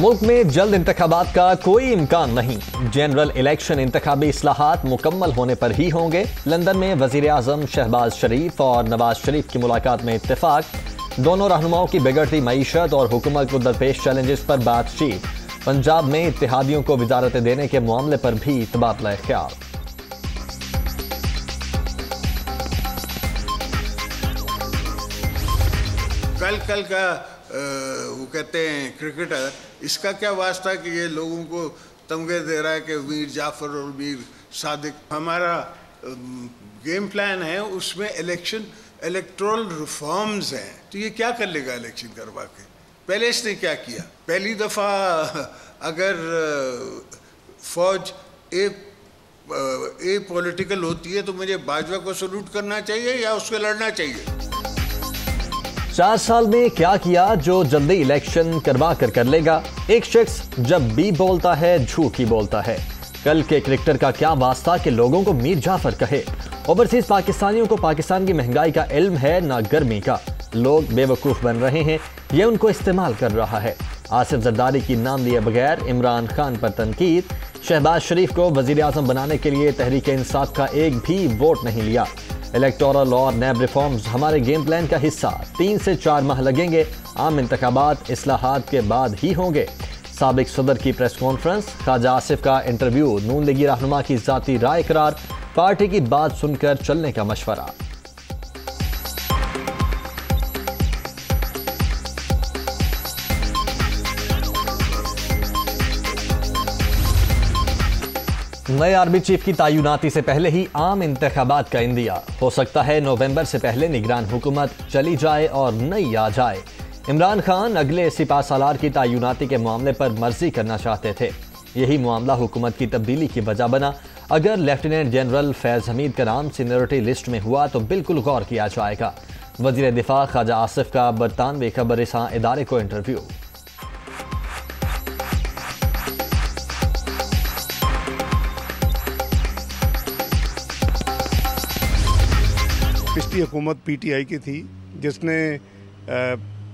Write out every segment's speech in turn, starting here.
मुल्क में जल्द इंतखाबात का कोई इम्कान नहीं। जनरल इलेक्शन इंतखाबी इस्लाहात मुकम्मल होने पर ही होंगे। लंदन में वजीर आजम शहबाज शरीफ और नवाज शरीफ की मुलाकात में इत्तेफाक। दोनों रहनुमाओं की बिगड़ती मईशत और हुकूमत को दरपेश चैलेंजेस पर बातचीत। पंजाब में इत्तेहादियों को वजारतें देने के मामले पर भी तबादला ख्याल। कल का वो कहते हैं क्रिकेटर, इसका क्या वास्ता कि ये लोगों को तमगे दे रहा है कि मीर जाफर और मीर सादिक। हमारा गेम प्लान है, उसमें इलेक्टोरल रिफॉर्म्स हैं। तो ये क्या कर लेगा इलेक्शन करवा के? पहले इसने क्या किया? पहली दफ़ा अगर फौज ए पॉलिटिकल होती है तो मुझे बाजवा को सल्यूट करना चाहिए या उसको लड़ना चाहिए? 4 साल में क्या किया जो जल्दी इलेक्शन करवा कर लेगा? एक शख्स जब भी बोलता है झूठ ही बोलता है। कल के क्रिकेटर का क्या वास्ता कि लोगों को मीर जाफर कहे? ओवरसीज पाकिस्तानियों को पाकिस्तान की महंगाई का इल्म है ना गर्मी का। लोग बेवकूफ बन रहे हैं, ये उनको इस्तेमाल कर रहा है। आसिफ जरदारी की नाम लिए बगैर इमरान खान पर तनकीद। शहबाज शरीफ को वजीर आजम बनाने के लिए तहरीक इंसाफ का एक भी वोट नहीं लिया। इलेक्टोरल और नैब रिफॉर्म्स हमारे गेम प्लान का हिस्सा। 3 से 4 माह लगेंगे। आम इंतखाबात इस्लाहात के बाद ही होंगे। साबिक सदर की प्रेस कॉन्फ्रेंस, ख्वाजा आसिफ का इंटरव्यू, नून लीगी रहनुमा की जाती राय करार, पार्टी की बात सुनकर चलने का मशवरा। नए आर्मी चीफ की तैनाती से पहले ही आम इंतखाबात का इंदिया। हो सकता है नवंबर से पहले निगरान हुकूमत चली जाए और नई आ जाए। इमरान खान अगले सिपा सालार की तैनाती के मामले पर मर्जी करना चाहते थे। यही मामला हुकूमत की तब्दीली की वजह बना। अगर लेफ्टिनेंट जनरल फैज हमीद का नाम सीनियरिटी लिस्ट में हुआ तो बिल्कुल गौर किया जाएगा। वजीर दिफा ख्वाजा आसिफ का बरतानवी खबरसां इदारे को इंटरव्यू। पिछली हुकूमत पीटीआई की थी जिसने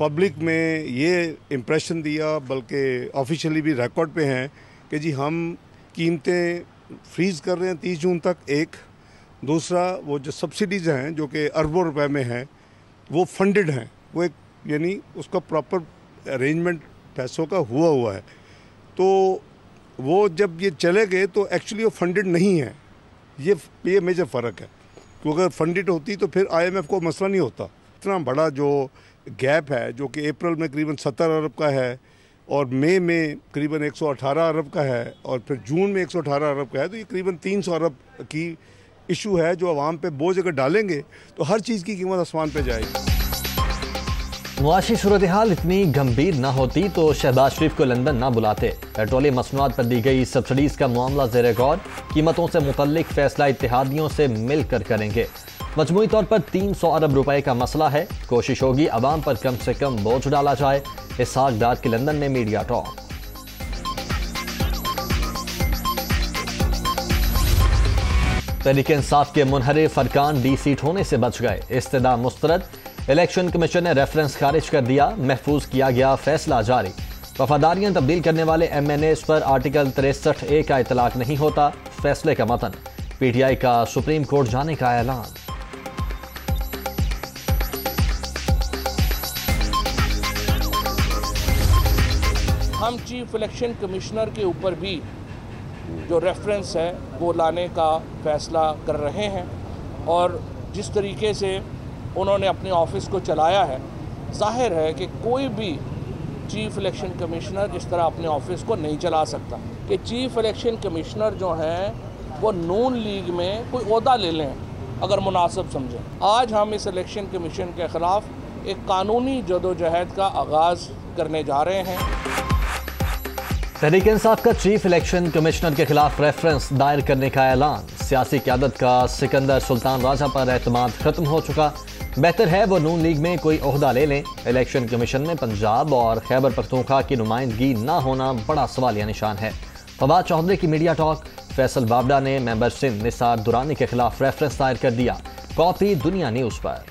पब्लिक में ये इम्प्रेशन दिया, बल्कि ऑफिशियली भी रिकॉर्ड पे हैं कि जी हम कीमतें फ्रीज़ कर रहे हैं 30 जून तक। एक दूसरा, वो जो सब्सिडीज़ हैं जो कि अरबों रुपए में हैं, वो फंडेड हैं। वो एक यानी उसका प्रॉपर अरेंजमेंट पैसों का हुआ है। तो वो जब ये चले गए तो एक्चुअली वो फंडेड नहीं है। ये मेजर फ़र्क है। क्योंकि अगर फंडेड होती तो फिर IMF को मसला नहीं होता। इतना बड़ा जो गैप है, जो कि अप्रैल में करीबन 70 अरब का है और मई में करीबन 118 अरब का है और फिर जून में 118 अरब का है, तो ये करीबन 300 अरब की इशू है जो आवाम पे बोझ अगर डालेंगे तो हर चीज़ की कीमत आसमान पे जाएगी। मुआशी सूरत हाल इतनी गंभीर ना होती तो शहबाज शरीफ को लंदन ना बुलाते। पेट्रोलियम मसनूआत पर दी गई सब्सिडीज का मामला ज़ेरे गौर। कीमतों से मुतल्लिक फैसला इत्तेहादियों से मिलकर करेंगे। मजमूई तौर पर 300 अरब रुपए का मसला है। कोशिश होगी अवाम पर कम से कम बोझ डाला जाए। इसहाक डार की लंदन में मीडिया टॉक। तहरीक इंसाफ के मुनहरिफ अरकान D सीट होने से बच गए। इस्तदा मुस्तरद। इलेक्शन कमीशन ने रेफरेंस खारिज कर दिया। महफूज किया गया फैसला जारी। वफादारियां तब्दील करने वाले MNAs पर आर्टिकल 63A का इतलाक नहीं होता। फैसले का मतन। PTI का सुप्रीम कोर्ट जाने का ऐलान। हम चीफ इलेक्शन कमिश्नर के ऊपर भी जो रेफरेंस है वो लाने का फैसला कर रहे हैं और जिस तरीके से उन्होंने अपने ऑफिस को चलाया है, जाहिर है कि कोई भी चीफ इलेक्शन कमिश्नर इस तरह अपने ऑफिस को नहीं चला सकता। कि चीफ इलेक्शन कमिश्नर जो हैं वो नून लीग में कोई ओहदा ले लें अगर मुनासिब समझें। आज हम इस इलेक्शन कमीशन के ख़िलाफ़ एक कानूनी जदोजहद का आगाज़ करने जा रहे हैं। तहरीक इंसाफ का चीफ इलेक्शन कमिश्नर के खिलाफ रेफरेंस दायर करने का ऐलान। सियासी क़यादत का सिकंदर सुल्तान राजा पर एतमाद खत्म हो चुका। बेहतर है वो नून लीग में कोई ओहदा ले लें। इलेक्शन कमीशन में पंजाब और खैबर पख्तूनख्वा की नुमाइंदगी ना होना बड़ा सवालिया निशान है। फवाद चौधरी की मीडिया टॉक। फैसल बाबड़ा ने मेंबर सिंध निसार दुरानी के खिलाफ रेफरेंस दायर कर दिया। कॉपी दुनिया न्यूज़ पर।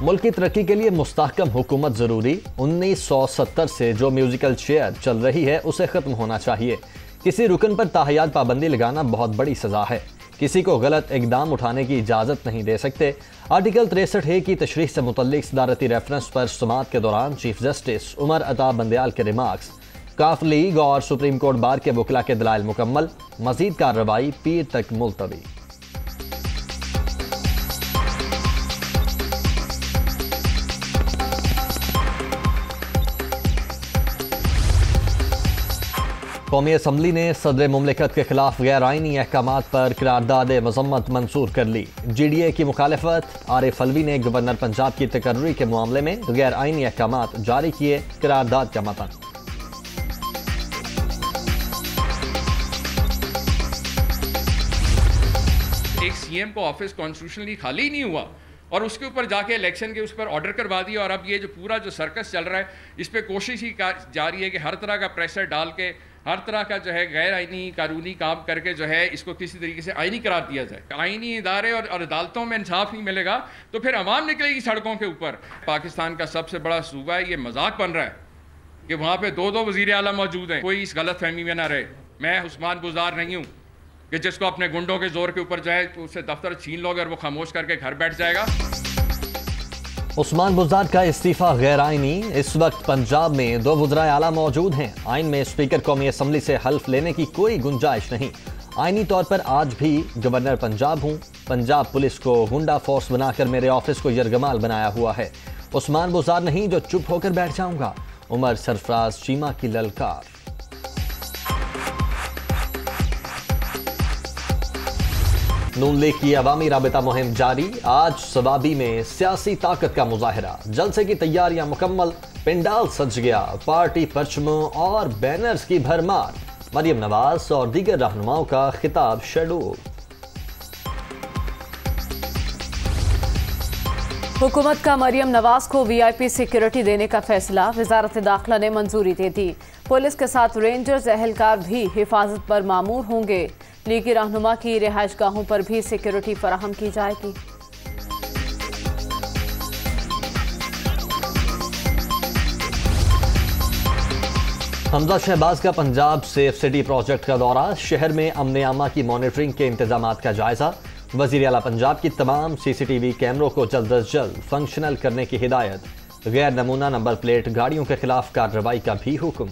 मुल्क की तरक्की के लिए मुस्तहकम हुकूमत जरूरी। 1970 से जो म्यूजिकल चेयर चल रही है उसे खत्म होना चाहिए। किसी रुकन पर ताहयात पाबंदी लगाना बहुत बड़ी सजा है। किसी को गलत इकदाम उठाने की इजाजत नहीं दे सकते। आर्टिकल 63A की तशरीह से मुतल्लिक सदारती रेफरेंस पर समाअत के दौरान चीफ जस्टिस उमर अता बंदयाल के रिमार्क्स। काफ लीग और सुप्रीम कोर्ट बार के वकला के दलाइल मुकम्मल। मजीद कार्रवाई पीर तक मुलतवी। कौमी असम्बली ने सदर मुमलिकत के खिलाफ गैर आइनी अहकामात पर करारदाद मजम्मत मंसूर कर ली। GDA की मुखालफत। आरिफ अलवी ने गवर्नर पंजाब की तकर्री के मामले में गैर आइनी अहकामात जारी किए। करारदाद का मतन। एक CM को ऑफिस कॉन्स्टिट्यूशनली खाली ही नहीं हुआ और उसके ऊपर जाके इलेक्शन के उस पर ऑर्डर करवा दिया। और अब ये जो पूरा जो सर्कस चल रहा है, इस पर कोशिश ही जारी है कि हर तरह का प्रेशर डाल के, हर तरह का जो है गैर आइनी कानूनी काम करके जो है इसको किसी तरीके से आइनी करार दिया जाए। आइनी इदारे और अदालतों में इंसाफ नहीं मिलेगा तो फिर अवाम निकलेगी सड़कों के ऊपर। पाकिस्तान का सबसे बड़ा सूबा है, ये मजाक बन रहा है कि वहाँ पे 2 वज़ीर आला मौजूद हैं। कोई इस गलत फहमी में ना रहे। मैं उस्मान गुजार नहीं हूँ कि जिसको अपने गुंडों के जोर के ऊपर जो है उससे दफ्तर छीन लोगे और वो खामोश करके घर बैठ जाएगा। उस्मान बुज़दार का इस्तीफा गैर आइनी। इस वक्त पंजाब में 2 वज़राए आला मौजूद हैं। आइन में स्पीकर कौमी असम्बली से हल्फ लेने की कोई गुंजाइश नहीं। आइनी तौर पर आज भी गवर्नर पंजाब हूँ। पंजाब पुलिस को गुंडा फोर्स बनाकर मेरे ऑफिस को यरगमाल बनाया हुआ है। उस्मान बुज़दार नहीं जो चुप होकर बैठ जाऊंगा। उमर सरफराज चीमा की ललकार। नून लीग की अवामी राबिता मुहिम जारी। आज सवाबी में सियासी ताकत का मुजाहिरा। जलसे की तैयारियां मुकम्मल। पिंडाल सज गया। पार्टी परचमों और बैनर्स की भरमार। मरियम नवाज और दीगर रहनुमाओं का खिताब शेड्यूल। हुकूमत का मरियम नवाज को VIP सिक्योरिटी देने का फैसला। वजारत दाखिला ने मंजूरी दे दी। पुलिस के साथ रेंजर्स एहलकार भी हिफाजत पर मामूर होंगे। लीगी रहनुमा की रिहाइश गाहों पर भी सिक्योरिटी फराहम की जाएगी। हमजा शहबाज का पंजाब सेफ सिटी प्रोजेक्ट का दौरा। शहर में अमन आमा की मॉनिटरिंग के इंतजामात का जायजा। वजीर आला पंजाब की तमाम CCTV कैमरों को जल्द अज जल्द फंक्शनल करने की हिदायत। गैर नमूना नंबर प्लेट गाड़ियों के खिलाफ कार्रवाई का भी हुक्म।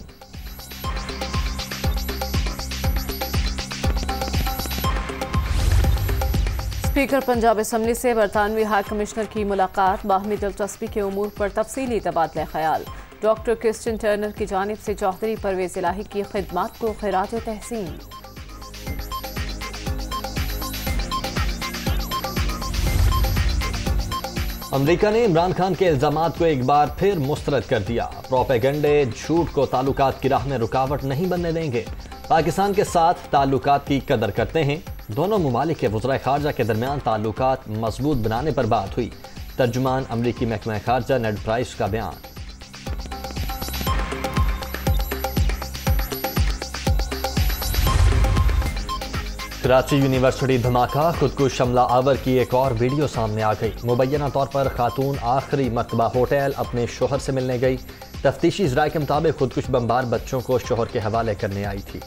स्पीकर पंजाब असम्बली से बरतानवी हाई कमिश्नर की मुलाकात। बाहमी दिलचस्पी के उमूर पर तफसीली तबादला ख्याल। डॉक्टर क्रिस्टियन टर्नर की जानिब से चौधरी परवेज इलाही की खिदमात को खिराज तहसीन। अमेरिका ने इमरान खान के इल्जामात को एक बार फिर मुस्तरद कर दिया। प्रोपेगेंडे झूठ को ताल्लुकात की राह में रुकावट नहीं बनने देंगे। पाकिस्तान के साथ ताल्लुकात की कदर करते हैं। दोनों मुमालिक के वज़राए खारजा के दरमियान ताल्लुकात मजबूत बनाने पर बात हुई। तर्जुमान अमरीकी महकमा खारजा नेड प्राइस का बयान। कराची यूनिवर्सिटी धमाका। खुदकुश हमला आवर की एक और वीडियो सामने आ गई। मुबैना तौर पर खातून आखिरी मरतबा होटल अपने शोहर से मिलने गई। तफ्तीशी ज़राए के मुताबिक खुदकुश बमबार बच्चों को शोहर के हवाले करने आई थी।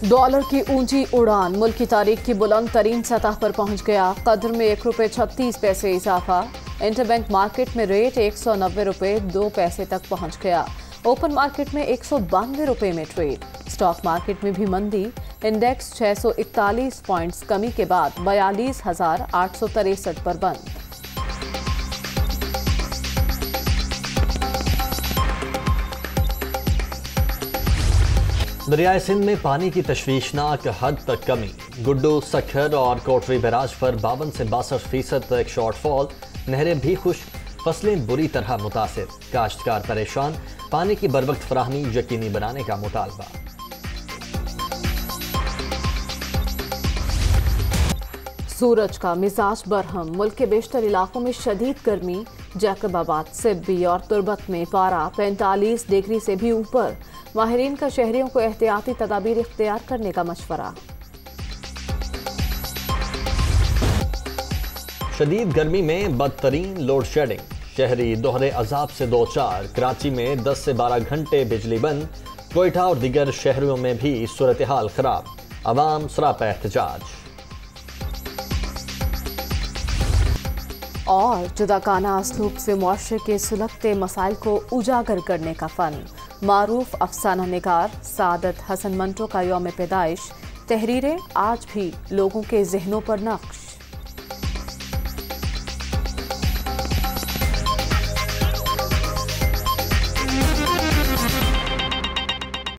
डॉलर की ऊंची उड़ान। मुल्क की तारीख की बुलंद तरीन सतह पर पहुंच गया। कदर में ₹1.36 इजाफा। इंटरबैंक मार्केट में रेट ₹190.02 तक पहुंच गया। ओपन मार्केट में ₹192 में ट्रेड। स्टॉक मार्केट में भी मंदी। इंडेक्स 641 पॉइंट्स कमी के बाद 42,863 पर बंद। दरियाए सिंध में पानी की तशवीशनाक हद तक कमी। गुड्डू, सखर और कोटरी बैराज पर 52 से 62% तक शॉर्टफॉल। नहरें भी खुश्क, फसलें बुरी तरह मुतासिर। काश्तकार परेशान। पानी की बरवक्त फराहमी यकीनी बनाने का मुतालबा। सूरज का मिजाज बरहम। मुल्क के बेशतर इलाकों में शदीद गर्मी। जैकबाबाद, सिब्बी और तुर्बत में पारा 45 डिग्री से भी ऊपर। माहिरीन का शहरियों को एहतियाती तदाबीर इख्तियार करने का मशवरा। शदीद गर्मी में बदतरीन लोड शेडिंग, शहरी दोहरे अजाब से दो चार। कराची में 10 से 12 घंटे बिजली बंद। कोयटा और दीगर शहरों में भी सूरत हाल खराब। अवाम सरापा एहतजाज। और जुदाकाना असलूब से मुआशरे के सुलगते मसाइल को उजागर करने का फन। मारूफ अफसाना निगार सादत हसन मंटो का यौम पैदाइश। तहरीरें आज भी लोगों के जहनों पर नक्श।